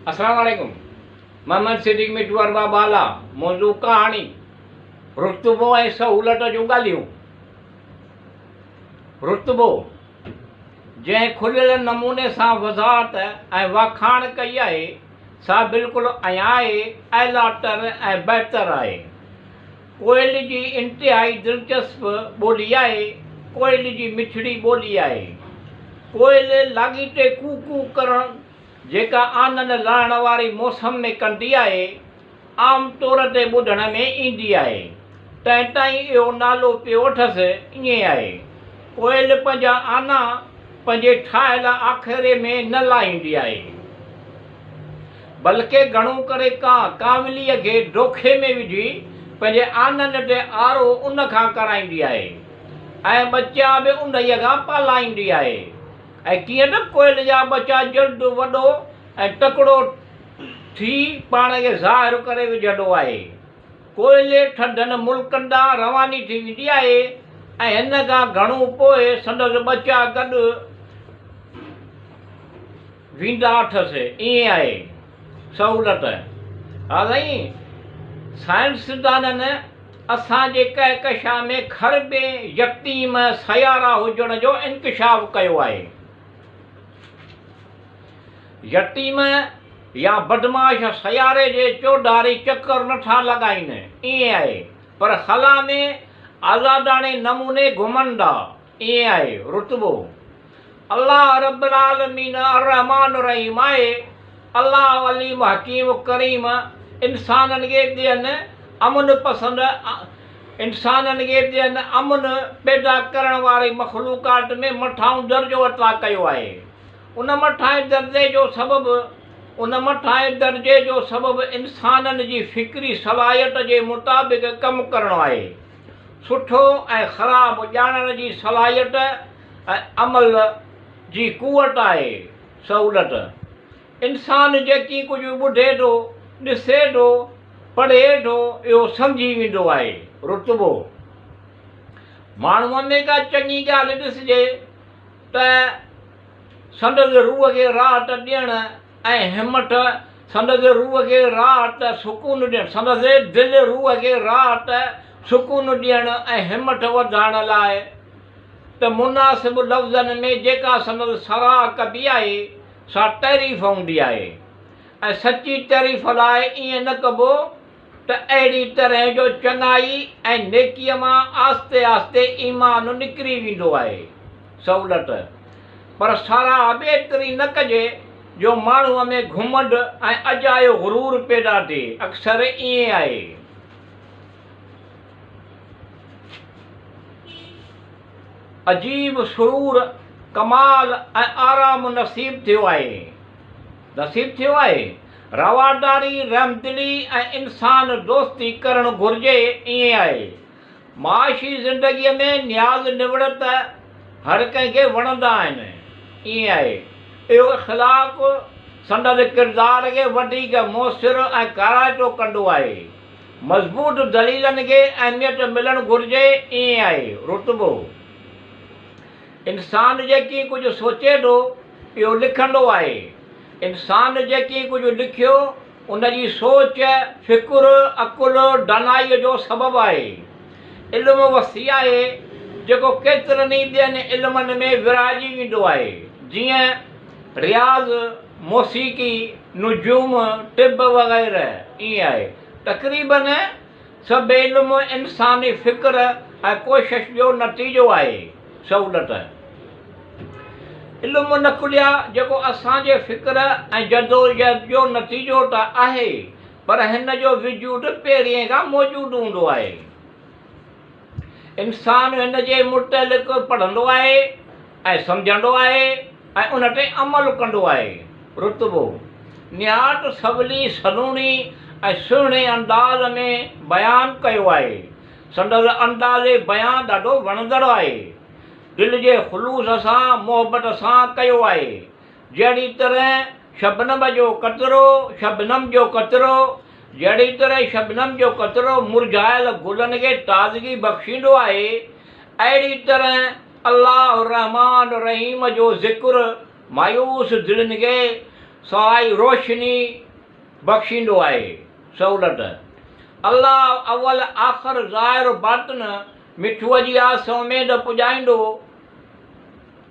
अस्सलाम वालेकुम। मोहम्मद सिद्दीक मिठू अरबा बाला। मौजू कहानी रुतबो ऐं सहूलत जूं ॻाल्हियूं। रुतबो जंहिं खुलियल नमूने सां वज़ाहत ऐं वाखाण कई आहे सा बिल्कुलु अयां आहे, ऐलातर ऐं बहितर आहे। कोयल जी इंतिहाई दिलचस्प ॿोली आहे। कोयल जी मिठड़ी ॿोली आहे। कोयल लाॻीटे कू कू करणु जेका आनंद लहण वारी मौसम में कंदी आहे, आम तौर ते ॿुधण में ईंदी आहे। तंहिं ताईं इहो नालो पियो वठसि ईअं आहे। कोयल पंहिंजा आना पंहिंजे ठाहियल आख़िरे में न लाहींदी आहे, बल्कि घणो करे कांवलीअ खे डोखे में विझी पंहिंजे आननि ते आरो उन खां कराईंदी आहे ऐं बचा बि उन खां पालाईंदी आहे। ऐं कीअं न कोयल जा बचा जल्द वॾो ऐं तकिड़ो थी पाण खे ज़ाहिर करे विझंदो आहे। कोयल थधनि मुल्कनि ॾांहुं रवानी थी वेंदी आहे ऐं हिन खां घणो पोइ संदसि बचा गॾु वेंदा अथसि। ईअं आहे सहूलत। हा साईं, साइंसदाननि असांजे कहकशा में खरबे यक़ीम सयारा हुजण जो इंकशाफ कयो आहे। यतीम या बदमाश सयारे जे चौधारी चक्कर नथा लॻाइनि। ईअं आहे, पर ख़ला में आज़ादाणे नमूने घुमनि था। ईअं आहे रुतबो। अल्लाह रब्बुल आलमीन अर्रहमान रहीम आहे। अल्लाह अलीम हकीम करीम इंसाननि खे ॾियनि अमन पैदा करण वारी मख़लूक़ात में मथां दर्जो अता कयो आहे। उन मथां दर्जे जो सबबु इंसाननि जी फ़िक्री सलाहियत जे मुताबिक़ कमु करणो आहे। सुठो ऐं ख़राबु ॼाणण जी सलाहियत ऐं अमल जी कुवत आहे सहूलत। इंसानु जेकी कुझु ॿुधे थो, ॾिसे थो, पढ़े थो, इहो सम्झी वेंदो आहे रुतबो। माण्हूअ में का चङी ॻाल्हि ॾिसिजे त संदसि रूह खे राहत ॾियणु ऐं हिमत, संदसि रूह खे राहत सुकून ॾियणु, संदसि दिलि रूह खे राहत सुकून ॾियणु ऐं हिमत वधाइण लाइ त मुनासिब लफ़्ज़नि में जेका संदसि सराह कबी आहे सा तारीफ़ हूंदी आहे। ऐं सची तारीफ़ लाइ ईअं न कबो त अहिड़ी तरह जो चङाई ऐं नेकीअ मां आस्ते आस्ते ईमान निकिरी वेंदो आहे सहूलत। पर साराह बि एतिरी न कजे जो माण्हूअ में घुमंड ऐं अजायो गुरूर पैदा थिए। अक्सर ईअं आहे। अजीब सुरूर, कमाल ऐं आराम नसीब थियो आहे। रवादारी, रहमदिली ऐं इंसान दोस्ती करणु घुरिजे। ईअं आहे। माशी ज़िंदगीअ में न्याज़ निवड़त हर कंहिंखे वणंदा आहिनि। ईअं आहे। इहो इख़्लाक़ संदसि किरदार खे वधीक मुअसिर ऐं काराइतो कंदो आहे। मज़बूत दलीलनि खे अहमियत मिलणु घुरिजे। ईअं आहे रुतबो। इंसान जेकी कुझु सोचे थो इहो लिखंदो आहे। इंसान जेकी कुझु लिखियो उनजी सोच, फ़िकुर, अकुलु, दानाईअ जो सबबु आहे। इल्मु वसी आहे जेको केतिरनि ई ॿियनि इल्मनि में विराइजी वेंदो आहे, जीअं रियाज़, मौसीक़ी, नुजूम, तिब वग़ैरह। ईअं आहे। तक़रीबन सभु इल्मु इंसानी फ़िक्र ऐं कोशिश जो नतीजो आहे सहूलत। इल्मु नकुलिया जेको असांजे फ़िक्र ऐं जदोजहद जो नतीजो त आहे, पर हिन जो वजूद पहिरीं खां मौजूदु हूंदो आहे। इंसानु हिन जे मुतलिक़ पढ़ंदो आहे ऐं सम्झंदो आहे ऐं उन ते अमल कंदो आहे रुतबो। निहायत सवली, सलूनी ऐं सुहिणे अंदाज़ में बयानु कयो आहे। संदसि अंदाज़े बयानु ॾाढो वणंदड़ आहे। दिलि जे ख़ुलूस सां, मोहबत सां कयो आहे। जहिड़ी तरह शबनम जो कतरो मुरझायल गुलनि खे ताज़गी बख़्शींदो आहे, अहिड़ी तरह अल्लाह रहमान रहीम जो ज़िक्र मायूस दिलनि खे सवाइ रोशनी बख़्शींदो आहे सहूलियत। अलाह अवल आख़िर ज़ाहिर बातिन मिठूअ जी आस उमेद पुॼाईंदो।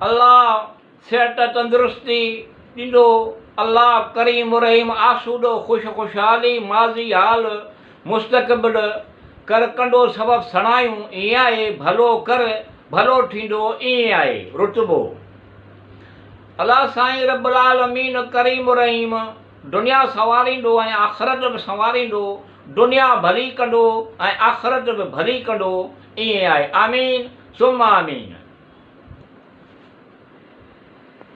अलाह सिहत तंदुरुस्ती ॾींदो। अलाह करीम रहीम आसूदो ख़ुशहाली माज़ी हाल मुस्तक़बिल कर कंदो सबबु सणायूं ईअं आहे। भलो कर भलो थींदो ईअं आहे रुतबो। अलाह साईं रब्बुल आलमीन करीम रहीम दुनिया संवारींदो ऐं आख़िरत बि संवारींदो। दुनिया भली कंदो ऐं आख़िरत बि भली कंदो ईअं आहे। आमीन सुम्मा आमीन।